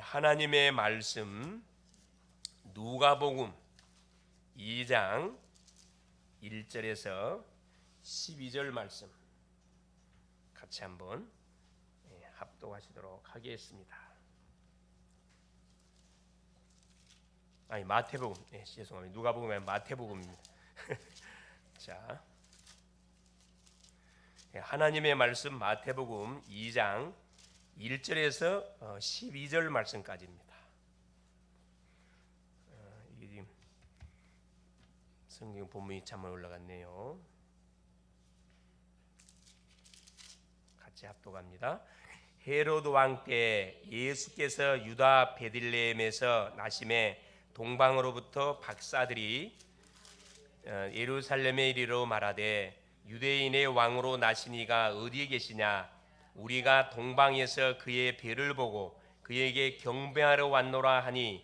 하나님의 말씀 누가복음 2장 1절에서 12절 말씀 같이 한번 합독하시도록 하겠습니다. 마태복음, 죄송합니다. 누가복음이 마태복음입니다. 자, 하나님의 말씀 마태복음 2장 1절에서 12절 말씀까지입니다. 이게 지금 성경 본문이 잠깐 올라갔네요. 같이 합독합니다. 헤로드 왕 때 예수께서 유다 베들레헴에서 나심에 동방으로부터 박사들이 예루살렘에 이르러 말하되 유대인의 왕으로 나시니가 어디에 계시냐? 우리가 동방에서 그의 별을 보고 그에게 경배하러 왔노라 하니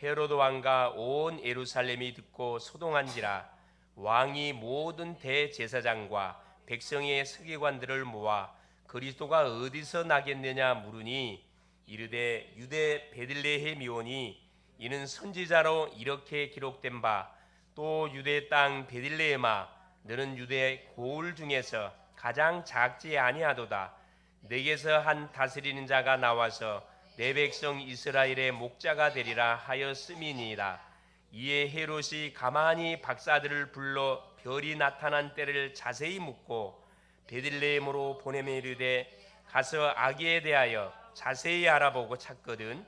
헤로드 왕과 온 예루살렘이 듣고 소동한지라. 왕이 모든 대제사장과 백성의 서기관들을 모아 그리스도가 어디서 나겠느냐 물으니 이르되 유대 베들레헴이오니 이는 선지자로 이렇게 기록된 바 또 유대 땅 베들레헴아 너는 유대 고을 중에서 가장 작지 아니하도다. 내게서 한 다스리는 자가 나와서 내 백성 이스라엘의 목자가 되리라 하였음이니이다. 이에 헤롯이 가만히 박사들을 불러 별이 나타난 때를 자세히 묻고 베들레헴으로 보내매 이르되 가서 아기에 대하여 자세히 알아보고 찾거든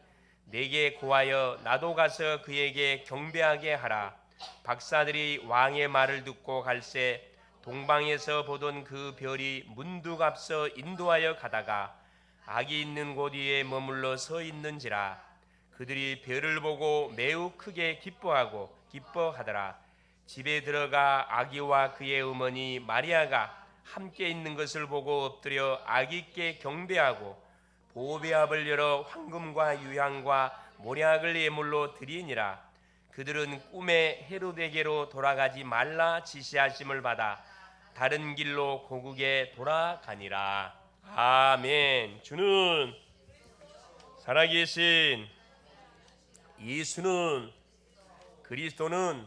내게 고하여 나도 가서 그에게 경배하게 하라. 박사들이 왕의 말을 듣고 갈새 동방에서 보던 그 별이 문득 앞서 인도하여 가다가 아기 있는 곳 위에 머물러 서 있는지라. 그들이 별을 보고 매우 크게 기뻐하더라. 집에 들어가 아기와 그의 어머니 마리아가 함께 있는 것을 보고 엎드려 아기께 경배하고 보배압을 열어 황금과 유향과 모략을 예물로 드리니라. 그들은 꿈에 헤로데게로 돌아가지 말라 지시하심을 받아 다른 길로 고국에 돌아가니라. 아멘. 주는 살아계신 예수는 그리스도는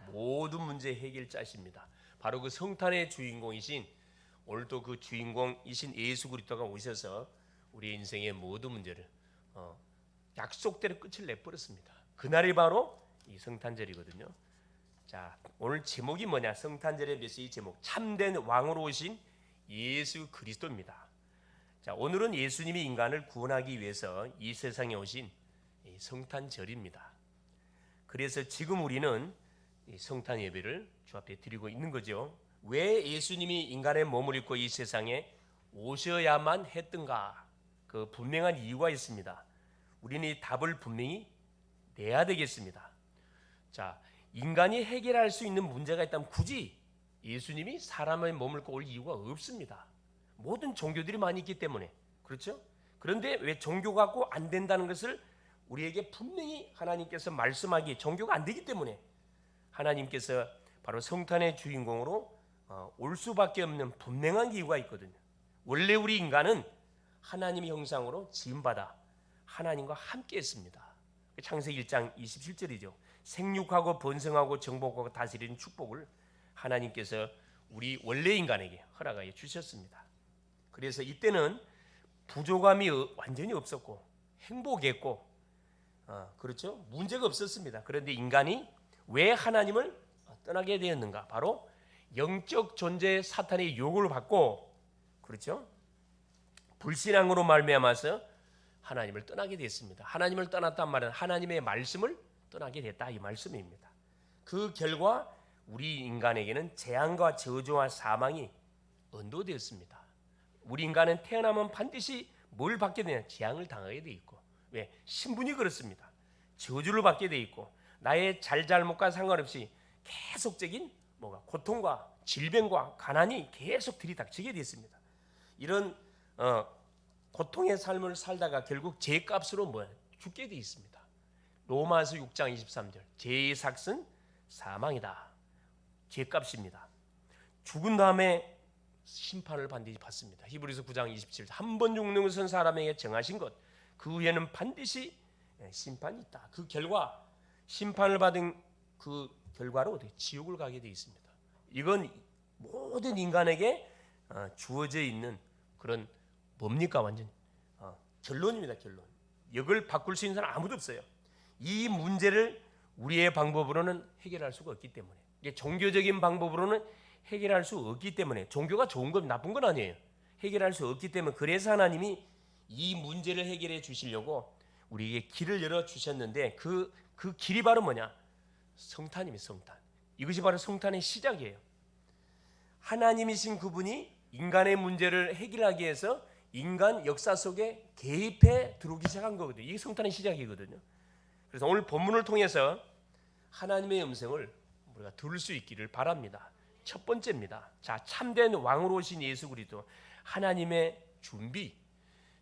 모든 문제 해결자십니다. 바로 그 성탄의 주인공이신 오늘도 그 주인공이신 예수 그리스도가 오셔서 우리 인생의 모든 문제를 약속대로 끝을 내버렸습니다. 그날이 바로 이 성탄절이거든요. 자, 오늘 제목이 뭐냐? 성탄절의 메시지 제목 참된 왕으로 오신 예수 그리스도입니다. 자, 오늘은 예수님이 인간을 구원하기 위해서 이 세상에 오신 이 성탄절입니다. 그래서 지금 우리는 이 성탄 예배를 주 앞에 드리고 있는 거죠. 왜 예수님이 인간의 몸을 입고 이 세상에 오셔야만 했던가? 그 분명한 이유가 있습니다. 우리는 이 답을 분명히 내야 되겠습니다. 자, 인간이 해결할 수 있는 문제가 있다면 굳이 예수님이 사람의 몸을 입고 올 이유가 없습니다. 모든 종교들이 많이 있기 때문에. 그렇죠? 그런데 왜 종교 갖고 안 된다는 것을 우리에게 분명히 하나님께서 말씀하기, 종교가 안 되기 때문에 하나님께서 바로 성탄의 주인공으로 올 수밖에 없는 분명한 이유가 있거든요. 원래 우리 인간은 하나님의 형상으로 지음받아 하나님과 함께 했습니다. 창세기 1장 27절이죠. 생육하고 번성하고 정복하고 다스리는 축복을 하나님께서 우리 원래 인간에게 허락하여 주셨습니다. 그래서 이때는 부족함이 완전히 없었고 행복했고 그렇죠? 문제가 없었습니다. 그런데 인간이 왜 하나님을 떠나게 되었는가? 바로 영적 존재 사탄의 요구를 받고 그렇죠? 불신앙으로 말미암아서 하나님을 떠나게 됐습니다. 하나님을 떠났단 말은 하나님의 말씀을 떠나게 됐다 이 말씀입니다. 그 결과 우리 인간에게는 재앙과 저주와 사망이 언도되었습니다. 우리 인간은 태어나면 반드시 뭘 받게 되냐? 재앙을 당하게 돼 있고 왜? 신분이 그렇습니다. 저주를 받게 돼 있고 나의 잘잘못과 상관없이 계속적인 고통과 질병과 가난이 계속 들이닥치게 됐습니다. 이런 고통의 삶을 살다가 결국 죄값으로 죽게 돼 있습니다. 로마서 6장 23절 죄의 삭은 사망이다. 죄값입니다. 죽은 다음에 심판을 반드시 받습니다. 히브리서 9장 27절 한 번 죽는 것은 사람에게 정하신 것 그 후에는 반드시 심판이 있다. 그 결과 심판을 받은 그 결과로 지옥을 가게 되어 있습니다. 이건 모든 인간에게 주어져 있는 그런 뭡니까 완전히 결론입니다. 결론. 이걸 바꿀 수 있는 사람 아무도 없어요. 이 문제를 우리의 방법으로는 해결할 수가 없기 때문에, 이게 종교적인 방법으로는 해결할 수 없기 때문에, 종교가 좋은 건 나쁜 건 아니에요. 해결할 수 없기 때문에, 그래서 하나님이 이 문제를 해결해 주시려고 우리에게 길을 열어 주셨는데, 그 길이 바로 뭐냐? 성탄입니다. 성탄. 이것이 바로 성탄의 시작이에요. 하나님이신 그분이 인간의 문제를 해결하기 위해서 인간 역사 속에 개입해 들어오기 시작한 거거든요. 이게 성탄의 시작이거든요. 그래서 오늘 본문을 통해서 하나님의 음성을 우리가 들을 수 있기를 바랍니다. 첫 번째입니다. 자, 참된 왕으로 오신 예수 그리스도, 하나님의 준비.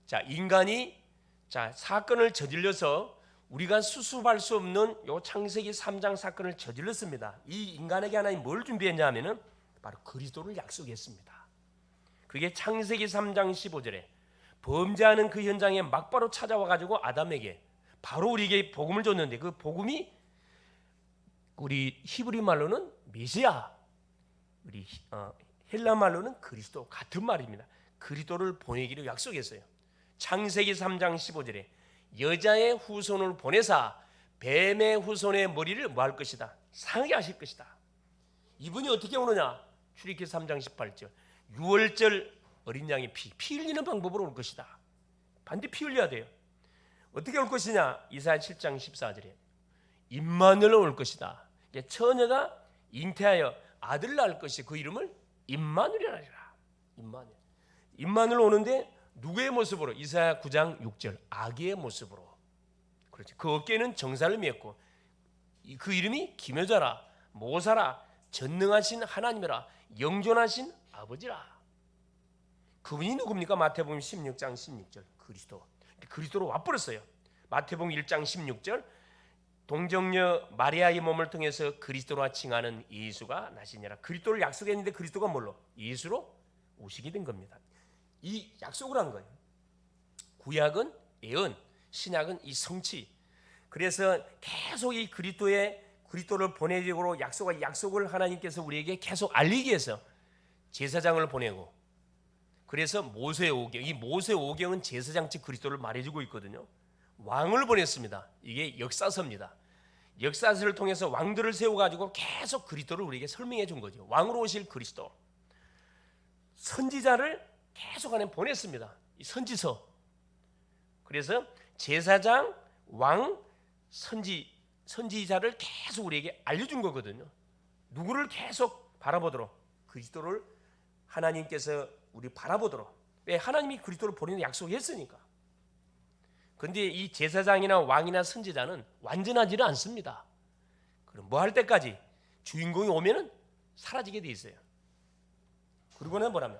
자, 인간이 사건을 저질러서 우리가 수습할 수 없는 요 창세기 3장 사건을 저질렀습니다. 이 인간에게 하나님 뭘 준비했냐면은 바로 그리스도를 약속했습니다. 그게 창세기 3장 15절에 범죄하는 그 현장에 막바로 찾아와 가지고 아담에게 바로 우리에게 복음을 줬는데, 그 복음이 우리 히브리 말로는 메시아, 우리 헬라 말로는 그리스도, 같은 말입니다. 그리스도를 보내기로 약속했어요. 창세기 3장 15절에 여자의 후손을 보내사 뱀의 후손의 머리를 뭐 할 것이다? 상하게 하실 것이다. 이분이 어떻게 오느냐? 출애굽기 3장 18절 유월절 어린 양의 피 흘리는 방법으로 올 것이다. 반드시 피 흘려야 돼요. 어떻게 올 것이냐? 이사야 7장 14절에 임마누엘 올 것이다. 처녀가 잉태하여 아들 낳을 것이 그 이름을 임마누엘이라 하리라. 임마누엘 오는데 누구의 모습으로? 이사야 9장 6절 아기의 모습으로. 그렇지. 그 어깨에는 정사를 맺고 그 이름이 기묘자라, 모사라, 전능하신 하나님이라, 영존하신 아버지라. 그분이 누굽니까? 마태복음 16장 16절 그리스도로 와버렸어요. 마태복음 1장 16절 동정녀 마리아의 몸을 통해서 그리스도라 칭하는 예수가 나시니라. 그리스도를 약속했는데 그리스도가 뭘로? 예수로 오시게 된 겁니다. 이 약속을 한 거예요. 구약은 예언, 신약은 이 성취. 그래서 계속 이 그리스도를 보내기로 약속을 하나님께서 우리에게 계속 알리기 위해서 제사장을 보내고, 그래서 모세 오경, 이 모세 오경은 제사장직 그리스도를 말해주고 있거든요. 왕을 보냈습니다. 이게 역사서입니다. 역사서를 통해서 왕들을 세워가지고 계속 그리스도를 우리에게 설명해 준 거죠. 왕으로 오실 그리스도. 선지자를 계속 안에 보냈습니다. 이 선지서. 그래서 제사장, 왕, 선지자를 계속 우리에게 알려준 거거든요. 누구를 계속 바라보도록? 그리스도를 하나님께서 우리 바라보도록. 왜? 하나님이 그리스도를 보내는 약속했으니까. 그런데 이 제사장이나 왕이나 선지자는 완전하지는 않습니다. 그럼 뭐 할 때까지? 주인공이 오면은 사라지게 돼 있어요. 그리고는 뭐라면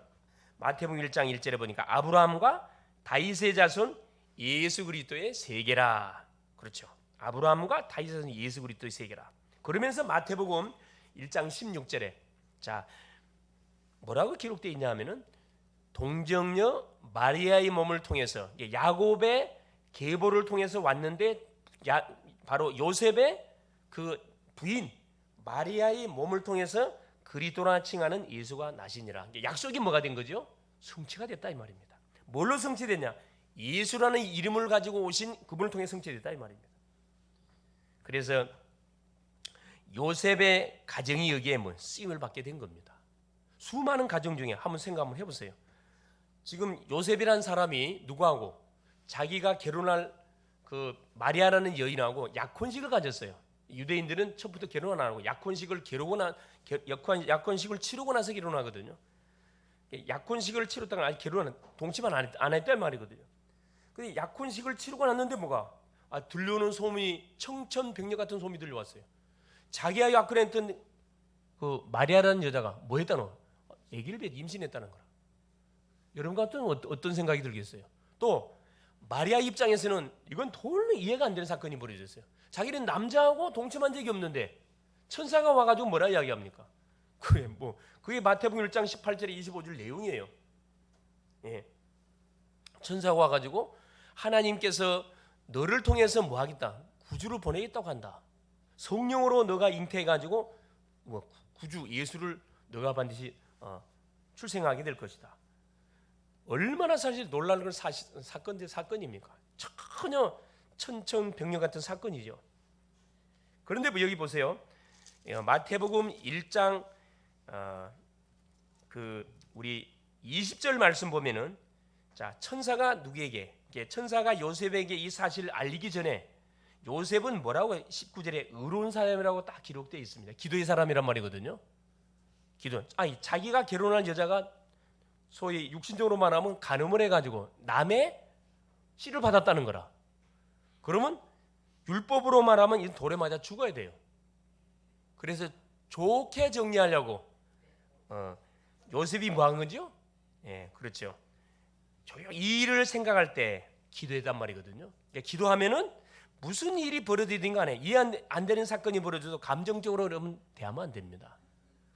마태복음 1장 1절에 보니까 아브라함과 다윗의 자손 예수 그리스도의 세계라. 그렇죠. 아브라함과 다윗의 자손 예수 그리스도의 세계라. 그러면서 마태복음 1장 16절에 자 뭐라고 기록되어 있냐 하면은 동정녀 마리아의 몸을 통해서 야곱의 계보를 통해서 왔는데 바로 요셉의 그 부인 마리아의 몸을 통해서 그리스도라 칭하는 예수가 나시니라. 약속이 뭐가 된 거죠? 성취가 됐다 이 말입니다. 뭘로 성취됐냐? 예수라는 이름을 가지고 오신 그분을 통해 성취됐다 이 말입니다. 그래서 요셉의 가정이 여기에 쓰임을 받게 된 겁니다. 수많은 가정 중에 한번 생각 한번 해보세요. 지금 요셉이라는 사람이 누구하고 자기가 결혼할 그 마리아라는 여인하고 약혼식을 가졌어요. 유대인들은 첫부터 결혼 안 하고 약혼식을 치르고 나서 결혼하거든요. 약혼식을 치렀다가 아직 결혼은 동치만 안 했단 말이거든요. 근데 약혼식을 치르고 났는데 뭐가? 들려오는 소문이 청천벽력 같은 소문이 들려왔어요. 자기가 약혼했던 그 마리아라는 여자가 뭐 했다노? 아기를 임신했다는 거라. 여러분 같은 어떤 생각이 들겠어요? 또 마리아 입장에서는 이건 도저히 이해가 안 되는 사건이 벌어졌어요. 자기는 남자하고 동침한 적이 없는데 천사가 와가지고 뭐라 이야기합니까? 그게 마태복음 1장 18절에 25절 내용이에요. 예. 천사가 와가지고 하나님께서 너를 통해서 뭐 하겠다? 구주를 보내겠다고 한다. 성령으로 너가 잉태해가지고 뭐 구주 예수를 너가 반드시 출생하게 될 것이다. 얼마나 사실 놀라는 건 사건입니까? 전혀 천천병력 같은 사건이죠. 그런데 여기 보세요. 마태복음 1장 우리 20절 말씀 보면은 자, 천사가 누구에게? 천사가 요셉에게 이 사실을 알리기 전에 요셉은 뭐라고 19절에 의로운 사람이라고 딱 기록되어 있습니다. 기도의 사람이란 말이거든요. 자기가 결혼한 여자가 소위 육신적으로 말하면 간음을 해가지고 남의 씨를 받았다는 거라. 그러면 율법으로 말하면 이 돌에 맞아 죽어야 돼요. 그래서 좋게 정리하려고 요셉이 뭐 한 거죠? 예, 그렇죠. 이 일을 생각할 때 기도했단 말이거든요. 그러니까 기도하면은 무슨 일이 벌어지든 간에 이해 안 되는 사건이 벌어져도 감정적으로 여러분 대하면 안 됩니다.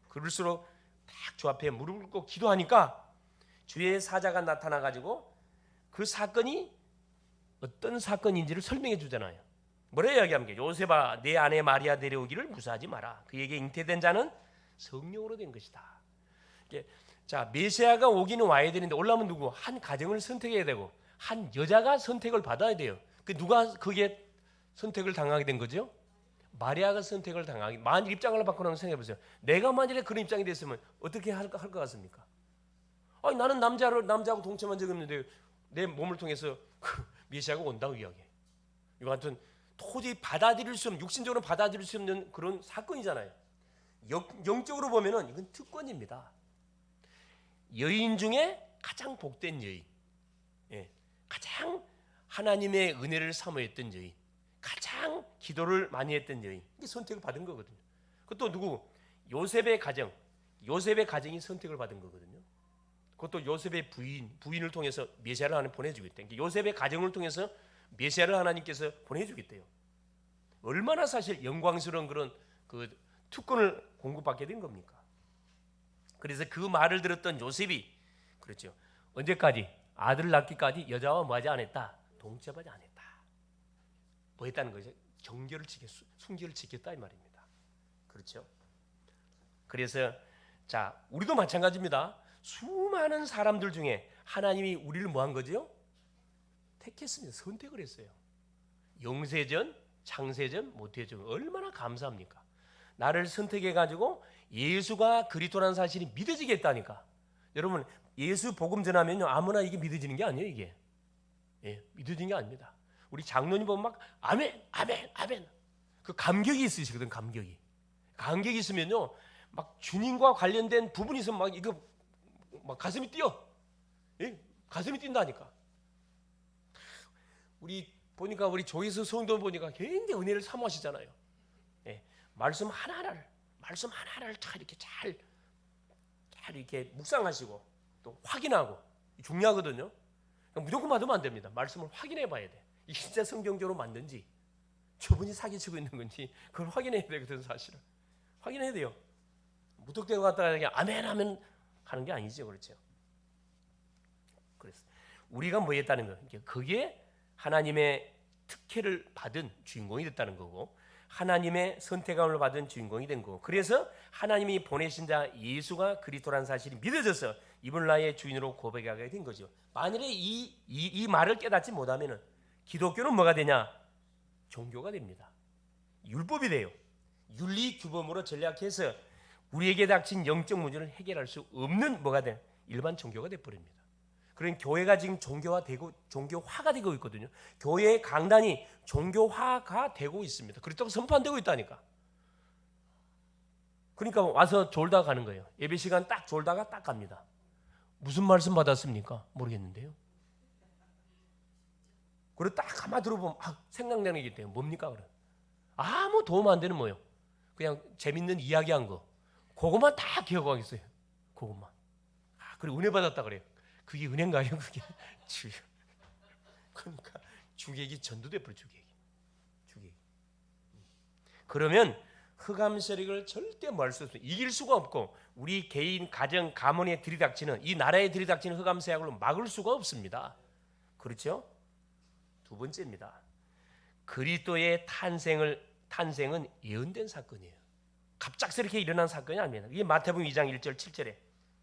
그럴수록 딱 주 앞에 무릎을 꿇고 기도하니까 주의 사자가 나타나 가지고 그 사건이 어떤 사건인지를 설명해 주잖아요. 뭐라 이야기합니까? 요셉아, 내 아내 마리아 데려오기를 무사하지 마라. 그에게 잉태된 자는 성령으로 된 것이다. 자, 메시아가 오기는 와야 되는데 올라오면 누구? 한 가정을 선택해야 되고 한 여자가 선택을 받아야 돼요. 누가 그게 선택을 당하게 된 거죠? 마리아가 선택을 당하게. 만일 입장을 바꾸는 생각해 보세요. 내가 만일에 그런 입장이 됐으면 어떻게 할 것 같습니까? 아니, 나는 남자하고 동침한 적이 없는데 내 몸을 통해서 메시아가 온다고 이야기해. 이거 하여튼 도저히 받아들일 수 없는, 육신적으로 받아들일 수 없는 그런 사건이잖아요. 영적으로 보면은 이건 특권입니다. 여인 중에 가장 복된 여인, 가장 하나님의 은혜를 사모했던 여인, 가장 기도를 많이 했던 여인, 이게 선택을 받은 거거든요. 그것도 누구? 요셉의 가정이 선택을 받은 거거든요. 그것도 요셉의 부인을 통해서 메시아를 하나님 보내주겠대요. 요셉의 가정을 통해서 메시아를 하나님께서 보내주겠대요. 얼마나 사실 영광스러운 그런 그 특권을 공급받게 된 겁니까? 그래서 그 말을 들었던 요셉이 그렇죠. 언제까지? 아들 낳기까지 여자와 뭐하지 않았다? 동침하지 않았다. 뭐 했다는 거죠? 순결을 지켰다 이 말입니다. 그렇죠? 그래서 자, 우리도 마찬가지입니다. 수많은 사람들 중에 하나님이 우리를 뭐 한 거죠? 택했습니다. 선택을 했어요. 영세전, 창세전, 모태전 얼마나 감사합니까? 나를 선택해가지고 예수가 그리스도라는 사실이 믿어지게 했다니까. 여러분, 예수 복음 전하면요 아무나 이게 믿어지는 게 아니에요. 이게 믿어지는 게 아닙니다. 우리 장로님 보면 막 아멘, 아멘, 아멘. 그 감격이 있으시거든. 감격이 있으면요 막 주님과 관련된 부분이 있으면 막 이거 막 가슴이 뛰어. 가슴이 뛴다니까. 보니까 우리 조회수 성도 보니까 굉장히 은혜를 사모하시잖아요. 말씀 하나를 잘 이렇게 묵상하시고 또 확인하고 중요하거든요. 무조건 받으면 안 됩니다. 말씀을 확인해 봐야 돼. 이게 진짜 성경적으로 맞는지, 저분이 사기치고 있는 건지 그걸 확인해야 되거든. 사실은 확인해야 돼요. 무턱대고 갔다가 그냥 아멘 하면 하는 게 아니죠. 그렇죠? 그래서 우리가 뭐 했다는 거, 그게 하나님의 특혜를 받은 주인공이 됐다는 거고, 하나님의 선택함을 받은 주인공이 된 거고, 그래서 하나님이 보내신 자 예수가 그리스도라는 사실이 믿어져서 이분 나의 주인으로 고백하게 된 거죠. 만일에 이 말을 깨닫지 못하면은 기독교는 뭐가 되냐? 종교가 됩니다. 율법이 돼요. 윤리 규범으로 전략해서 우리에게 닥친 영적 문제를 해결할 수 없는 뭐가 돼? 일반 종교가 돼 버립니다. 그런 교회가 지금 종교화가 되고 있거든요. 교회의 강단이 종교화가 되고 있습니다. 그렇다고 선포되고 있다니까. 그러니까 와서 졸다 가는 거예요. 예배 시간 딱 졸다가 딱 갑니다. 무슨 말씀 받았습니까? 모르겠는데요. 그리고 딱 가만 들어보면 생각나는 게 있대요. 뭡니까? 그래. 아무 도움 안 되는 뭐예요. 그냥 재밌는 이야기한 거. 그것만 다 기억하겠어요. 그것만. 그리고 은혜 받았다 그래요. 그게 은혜인가요? 그게 주여. 그러니까 주객이 전도돼 버려. 주객. 그러면 흑암 세력을 절대 뭐 할 수 없어요. 이길 수가 없고 우리 개인 가정 가문에 들이닥치는 이 나라에 들이닥치는 흑암 세력을 막을 수가 없습니다. 그렇죠? 두 번째입니다. 그리스도의 탄생은 예언된 사건이에요. 갑작스럽게 일어난 사건이 아닙니다. 이게 마태복음 2장 1절 7절에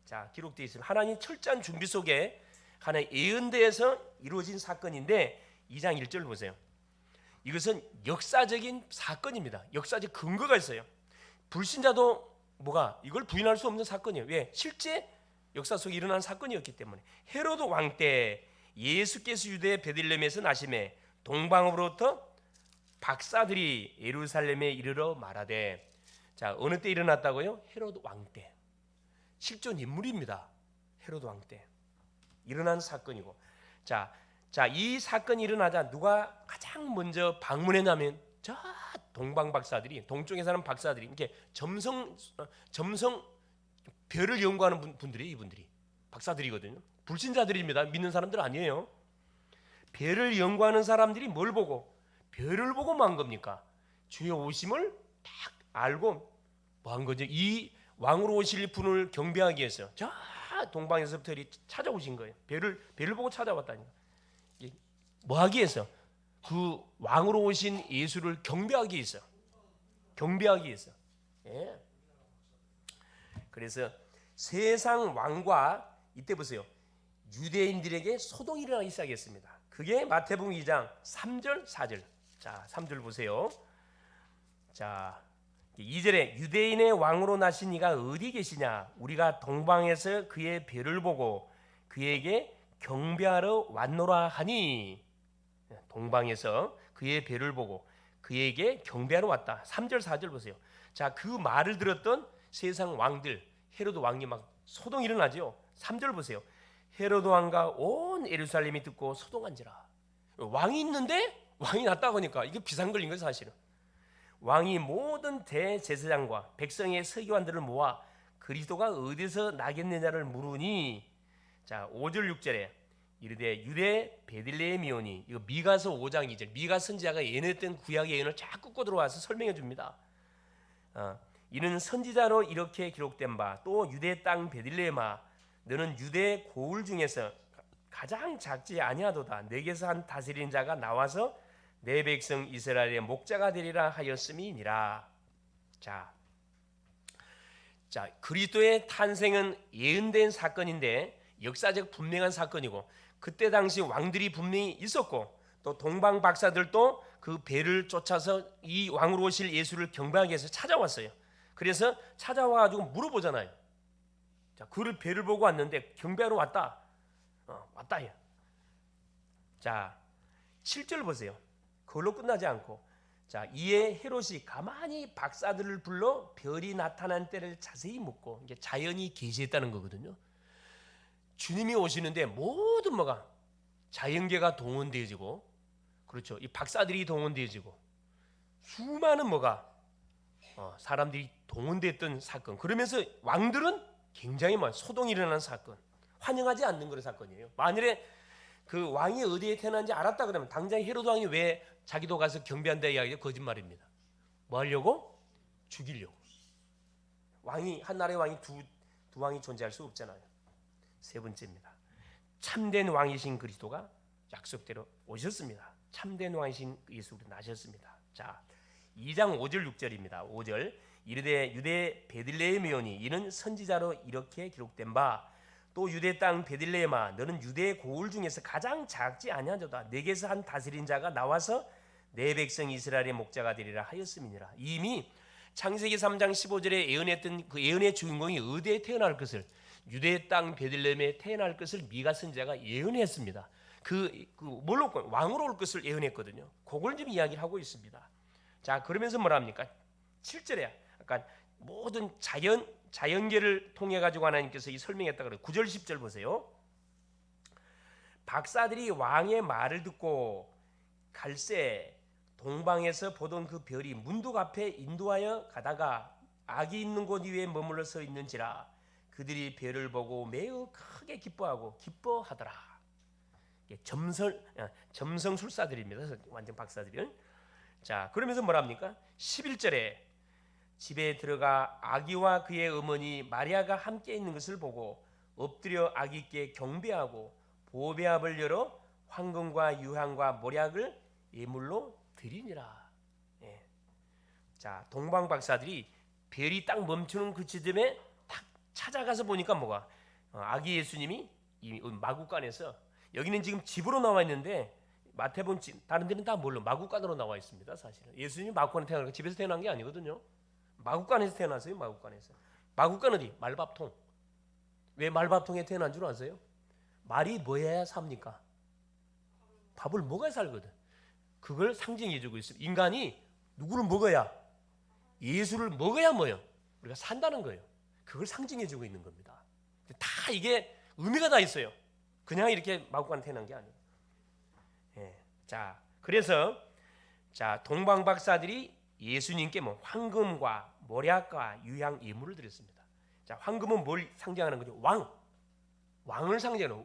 자 기록되어 있습니다. 하나님 철저한 준비 속에 하나의 예언대에서 이루어진 사건인데 2장 1절 보세요. 이것은 역사적인 사건입니다. 역사적 근거가 있어요. 불신자도 이걸 부인할 수 없는 사건이에요. 왜? 실제 역사 속에 일어난 사건이었기 때문에. 헤로드 왕 때 예수께서 유대 베들레헴에서 나심에 동방으로부터 박사들이 예루살렘에 이르러 말하되, 자 어느 때 일어났다고요? 헤로드 왕 때. 실존 인물입니다. 헤로드 왕 때 일어난 사건이고, 자 이 사건이 일어나자 누가 가장 먼저 방문했냐면 저 동방 박사들이, 동쪽에 사는 박사들이, 이렇게 점성 별을 연구하는 분들이, 이분들이 박사들이거든요. 불신자들입니다. 믿는 사람들 아니에요. 별을 연구하는 사람들이 뭘 보고? 별을 보고 뭐 한 겁니까? 주의 오심을 딱 알고 뭐 한 거죠? 이 왕으로 오실 분을 경배하기 위해서 저 동방에서부터 찾아오신 거예요. 별을 보고 찾아왔다니까. 뭐 하기 위해서? 그 왕으로 오신 예수를 경배하기 위해서. 경배하기 위해서. 예. 그래서 세상 왕과, 이때 보세요, 유대인들에게 소동이 일어나기 시작했습니다. 그게 마태복음 2장 3절 4절. 자 3절 보세요. 자 2절에 유대인의 왕으로 나신 이가 어디 계시냐? 우리가 동방에서 그의 별을 보고 그에게 경배하러 왔노라 하니. 동방에서 그의 별을 보고 그에게 경배하러 왔다. 3절 4절 보세요. 자 그 말을 들었던 세상 왕들, 헤로드 왕이 막 소동이 일어나죠. 3절 보세요. 헤로드 왕과 온 예루살렘이 듣고 소동한지라. 왕이 있는데 왕이 났다고 하니까 이게 비상 걸린 거예요. 사실은 왕이 모든 대제사장과 백성의 서기관들을 모아 그리스도가 어디서 나겠느냐를 물으니, 자 5절 6절에 이르되 유대 베들레헴이오니, 이거 미가서 5장 2절, 미가 선지자가 예언했던 구약의 예언을 쫙 끄고 들어와서 설명해 줍니다. 이는 선지자로 이렇게 기록된 바, 또 유대 땅 베들레헴아 너는 유대 고을 중에서 가장 작지 아니하도다. 내게서 한 다스리는 자가 나와서 내 백성 이스라엘의 목자가 되리라 하였음이니라. 자 그리스도의 탄생은 예언된 사건인데 역사적 분명한 사건이고, 그때 당시 왕들이 분명히 있었고, 또 동방 박사들도 그 배를 쫓아서 이 왕으로 오실 예수를 경배하기 위해서 찾아왔어요. 그래서 찾아와가지고 물어보잖아요. 자, 그를 배를 보고 왔는데 경배하러 왔다. 왔다. 자, 7절 보세요. 그걸로 끝나지 않고, 자 이에 헤롯이 가만히 박사들을 불러 별이 나타난 때를 자세히 묻고, 이게 자연이 계시했다는 거거든요. 주님이 오시는데 모든 자연계가 동원되어지고, 그렇죠, 이 박사들이 동원되어지고 수많은 사람들이 동원됐던 사건. 그러면서 왕들은 굉장히 소동이 일어나는 사건, 환영하지 않는 그런 사건이에요. 만일에 그 왕이 어디에 태어난지 알았다 그러면 당장 헤로드 왕이 왜 자기도 가서 경배한다 이야기가 거짓말입니다. 뭐 하려고? 죽이려고. 한 나라의 왕이 두 왕이 존재할 수 없잖아요. 세 번째입니다. 참된 왕이신 그리스도가 약속대로 오셨습니다. 참된 왕이신 예수로 나셨습니다. 자 2장 5절 6절입니다. 5절 이르되 유대 베들레헴이오니 이는 선지자로 이렇게 기록된 바, 또 유대 땅 베들레헴아 너는 유대 고을 중에서 가장 작지 아니하도다. 내게서 한 다스린 자가 나와서 내 백성 이스라엘의 목자가 되리라 하였음이니라. 이미 창세기 3장 15절에 예언했던 그 예언의 주인공이 어디에 태어날 것을, 유대 땅 베들레헴에 태어날 것을 미가 선지자가 예언했습니다. 뭘로 왕으로 올 것을 예언했거든요. 그걸 좀 이야기를 하고 있습니다. 자 그러면서 뭐랍니까? 7절에 약간 모든 자연계를 통해 가지고 하나님께서 이 설명했다 그래요. 9절 10절 보세요. 박사들이 왕의 말을 듣고 갈새 동방에서 보던 그 별이 문득 앞에 인도하여 가다가 악이 있는 곳 위에 머물러 서 있는지라 그들이 별을 보고 매우 크게 기뻐하더라. 점성술사들입니다. 완전 박사들은. 자 그러면서 뭐랍니까? 11절에 집에 들어가 아기와 그의 어머니 마리아가 함께 있는 것을 보고 엎드려 아기께 경배하고 보배압을 열어 황금과 유향과 모략을 예물로 드리니라. 예. 자, 동방 박사들이 별이 딱 멈추는 그 지점에 딱 찾아가서 보니까 뭐가 아기 예수님이 이 마구간에서, 여기는 지금 집으로 나와 있는데 마태복음 다른 데는 다 뭘로 마구간으로 나와 있습니다. 사실은 예수님이 마구간에 태어나고 집에서 태어난 게 아니거든요. 마구간에서 태어났어요. 마구간에서. 마구간 어디? 말밥통. 왜 말밥통에 태어난 줄 아세요? 말이 뭐 해야 삽니까? 밥을 먹어야 살거든. 그걸 상징해주고 있습니다. 인간이 누구를 먹어야, 예수를 먹어야 뭐요? 우리가 산다는 거예요. 그걸 상징해주고 있는 겁니다. 다 이게 의미가 다 있어요. 그냥 이렇게 마구간에 태어난 게 아니에요. 예. 자, 그래서 자, 동방 박사들이 예수님께 뭐 황금과 모략과 유향 예물을 드렸습니다. 자, 황금은 뭘 상징하는 거죠? 왕을 상징하는,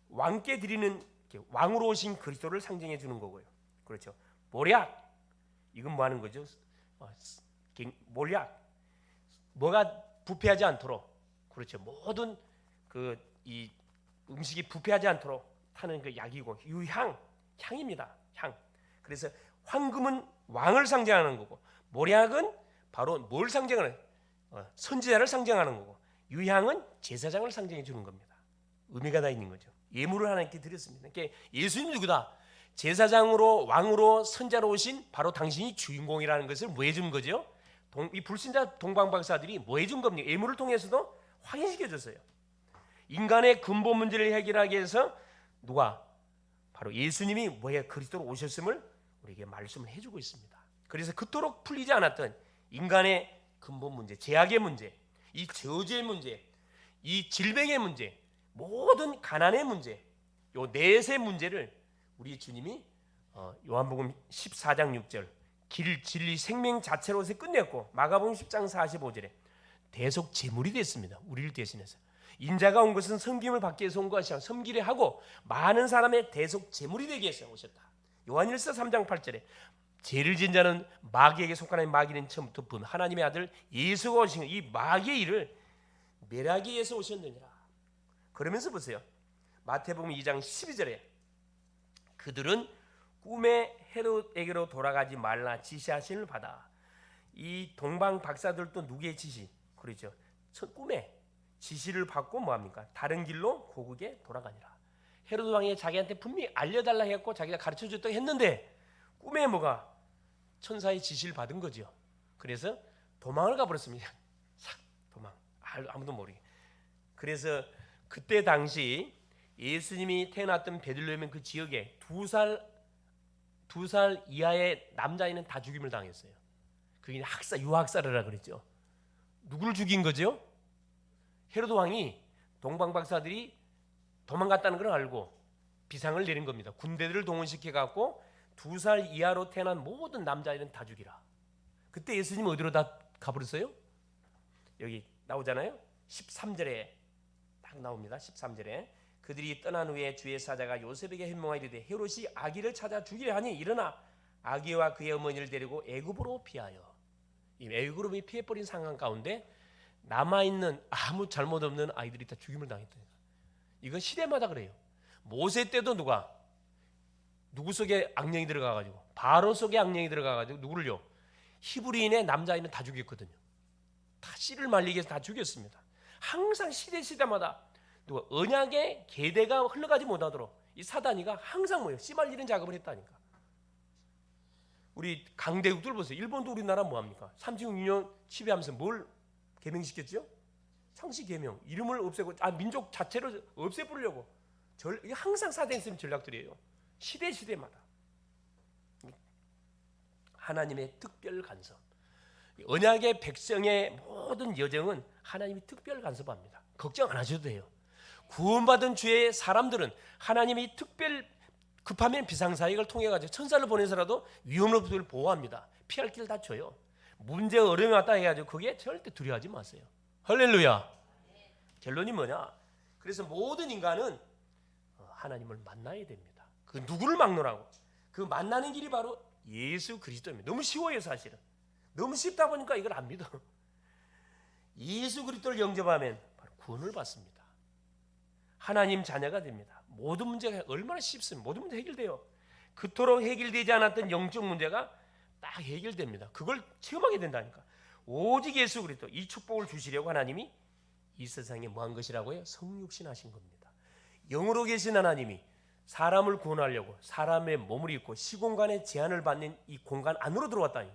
왕께 드리는, 왕으로 오신 그리스도를 상징해 주는 거고요. 그렇죠. 모략, 이건 뭐 하는 거죠? 모략, 뭐가 부패하지 않도록, 그렇죠. 모든 그 이 음식이 부패하지 않도록 하는 그 약이고, 유향, 향입니다. 향. 그래서 황금은 왕을 상징하는 거고, 모략은 바로 뭘 상징하는, 선지자를 상징하는 거고, 유향은 제사장을 상징해 주는 겁니다. 의미가 다 있는 거죠. 예물을 하나님께 드렸습니다. 그러니까 예수님 누구다? 제사장으로, 왕으로, 선자로 오신 바로 당신이 주인공이라는 것을 뭐 해준 거죠? 이 불신자 동방박사들이 뭐 해준 겁니까? 예물을 통해서도 확인시켜줬어요. 인간의 근본 문제를 해결하기 위해서 누가? 바로 예수님이 뭐에 그리스도로 오셨음을 우리에게 말씀을 해주고 있습니다. 그래서 그토록 풀리지 않았던 인간의 근본 문제, 죄악의 문제, 이 저주의 문제, 이 질병의 문제, 모든 가난의 문제, 요 넷의 문제를 우리 주님이 요한복음 14장 6절 길, 진리, 생명 자체로서 끝냈고, 마가복음 10장 45절에 대속 제물이 됐습니다. 우리를 대신해서. 인자가 온 것은 섬김을 받기 위해서 온 것이 아니라 섬기려 하고 많은 사람의 대속 제물이 되기 위해서 오셨다. 요한일서 3장 8절에 죄를 지은 자는 마귀에게 속하는, 마귀는 처음부터 본 하나님의 아들 예수가 오신 이 마귀의 일을 멸하기 위해서 오셨느니라. 그러면서 보세요. 마태복음 2장 12절에 그들은 꿈에 헤롯에게로 돌아가지 말라 지시하심을 받아. 이 동방 박사들도 누구의 지시? 그렇죠. 꿈에 지시를 받고 뭐합니까? 다른 길로 고국에 돌아가니라. 헤롯 왕이 자기한테 분명히 알려달라 했고 자기가 가르쳐줬다고 했는데 꿈에 뭐가? 천사의 지시를 받은 거죠. 그래서 도망을 가버렸습니다. 싹 도망. 아무도 모르게. 그래서 그때 당시 예수님이 태어났던 베들레헴 그 지역에 두 살 이하의 남자아이는 다 죽임을 당했어요. 그게 유학살이라 그랬죠. 누구를 죽인 거죠? 헤로드 왕이 동방 박사들이 도망갔다는 걸 알고 비상을 내린 겁니다. 군대들을 동원시켜 갖고 2살 이하로 태어난 모든 남자아이는 다 죽이라. 그때 예수님 어디로 다 가버렸어요? 여기 나오잖아요. 13절에 딱 나옵니다. 13절에 그들이 떠난 후에 주의 사자가 요셉에게 현몽하여 이르되 헤롯이 아기를 찾아 죽이려 하니 일어나 아기와 그의 어머니를 데리고 애굽으로 피하여. 이 애굽으로 피해버린 상황 가운데 남아있는 아무 잘못 없는 아이들이 다 죽임을 당했다니까. 이건 시대마다 그래요. 모세 때도 누구 속에 악령이 들어가가지고, 바로 속에 악령이 들어가가지고 누구를요? 히브리인의 남자아이는 다 죽였거든요. 다 씨를 말리기 위해서 다 죽였습니다. 항상 시대마다 누가 언약의 계대가 흘러가지 못하도록 이 사단이가 항상 뭐예요? 씨 말리는 작업을 했다니까. 우리 강대국들 보세요. 일본도 우리나라 뭐합니까? 36년 지배하면서 뭘 개명시켰죠? 상시 개명, 이름을 없애고 민족 자체를 없애버리려고 이게 항상 사단이 쓰는 전략들이에요. 시대마다 하나님의 특별 간섭, 언약의 백성의 모든 여정은 하나님이 특별 간섭합니다. 걱정 안 하셔도 돼요. 구원받은 주의 사람들은 하나님이 특별 급하면 비상사역을 통해 가지고 천사를 보내서라도 위험으로부터 보호합니다. 피할 길 다 줘요. 문제 어려움이 왔다 해가지고 그게 절대 두려워하지 마세요. 할렐루야. 결론이 뭐냐? 그래서 모든 인간은 하나님을 만나야 됩니다. 그 누구를 막노라고? 그 만나는 길이 바로 예수 그리스도입니다. 너무 쉬워요. 사실은 너무 쉽다 보니까 이걸 안 믿어. 예수 그리스도를 영접하면 바로 구원을 받습니다. 하나님 자녀가 됩니다. 모든 문제가 얼마나 쉽습니까? 모든 문제 해결돼요. 그토록 해결되지 않았던 영적 문제가 딱 해결됩니다. 그걸 체험하게 된다니까. 오직 예수 그리스도 이 축복을 주시려고 하나님이 이 세상에 뭐한 것이라고요? 성육신하신 겁니다. 영으로 계신 하나님이 사람을 구원하려고 사람의 몸을 입고 시공간에 제한을 받는 이 공간 안으로 들어왔다니.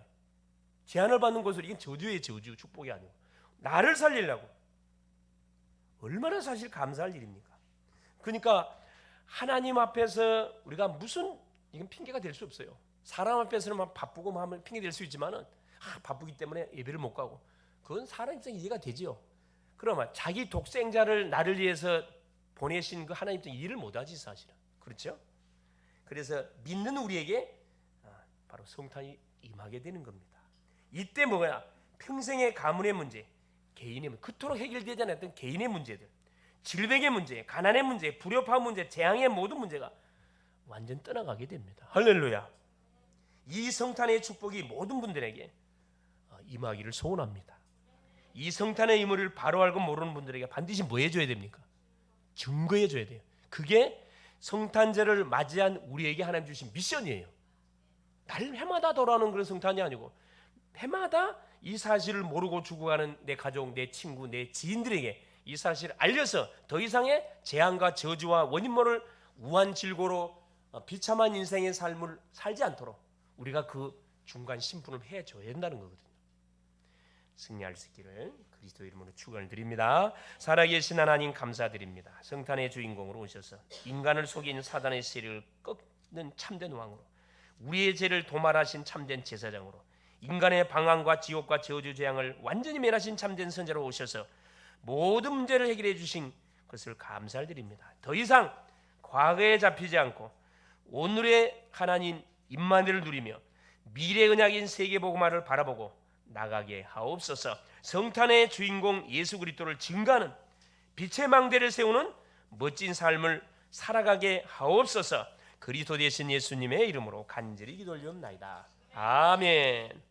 제한을 받는 곳으로, 이건 저주예요. 저주, 축복이 아니고 나를 살리려고. 얼마나 사실 감사할 일입니까? 그러니까 하나님 앞에서 우리가 무슨, 이건 핑계가 될 수 없어요. 사람 앞에서는 막 바쁘고 막 하면 핑계 될 수 있지만은 바쁘기 때문에 예배를 못 가고, 그건 사람 입장에 이해가 되지요. 그러면 자기 독생자를 나를 위해서 보내신 그 하나님 입장에 이해를 못하지 사실은. 그렇죠? 그래서 믿는 우리에게 바로 성탄이 임하게 되는 겁니다. 이때 뭐야? 평생의 가문의 문제, 개인의 문제, 그토록 해결되지 않았던 개인의 문제들, 질병의 문제, 가난의 문제, 불협화 문제, 재앙의 모든 문제가 완전 떠나가게 됩니다. 할렐루야. 이 성탄의 축복이 모든 분들에게 임하기를 소원합니다. 이 성탄의 임무를 바로 알고 모르는 분들에게 반드시 뭐 해줘야 됩니까? 증거해 줘야 돼요. 그게 성탄절을 맞이한 우리에게 하나님 주신 미션이에요. 날 해마다 돌아오는 그런 성탄이 아니고 해마다 이 사실을 모르고 죽어가는 내 가족, 내 친구, 내 지인들에게 이 사실을 알려서 더 이상의 재앙과 저주와 원인 모를 우한질고로 비참한 인생의 삶을 살지 않도록 우리가 그 중간 심분을 해줘야 된다는 거거든요. 승리할 수 있기를 그리스도 이름으로 축원을 드립니다. 살아계신 하나님 감사드립니다. 성탄의 주인공으로 오셔서 인간을 속인 사단의 세력을 꺾는 참된 왕으로, 우리의 죄를 도말하신 참된 제사장으로, 인간의 방황과 지옥과 저주 재앙을 완전히 멸하신 참된 선자로 오셔서 모든 문제를 해결해 주신 것을 감사를 드립니다. 더 이상 과거에 잡히지 않고 오늘의 하나님 임마누엘을 누리며 미래 언약인 세계복음화를 바라보고 나가게 하옵소서. 성탄의 주인공 예수 그리스도를 증거하는 빛의 망대를 세우는 멋진 삶을 살아가게 하옵소서. 그리스도 되신 예수님의 이름으로 간절히 기도드리옵나이다. 아멘.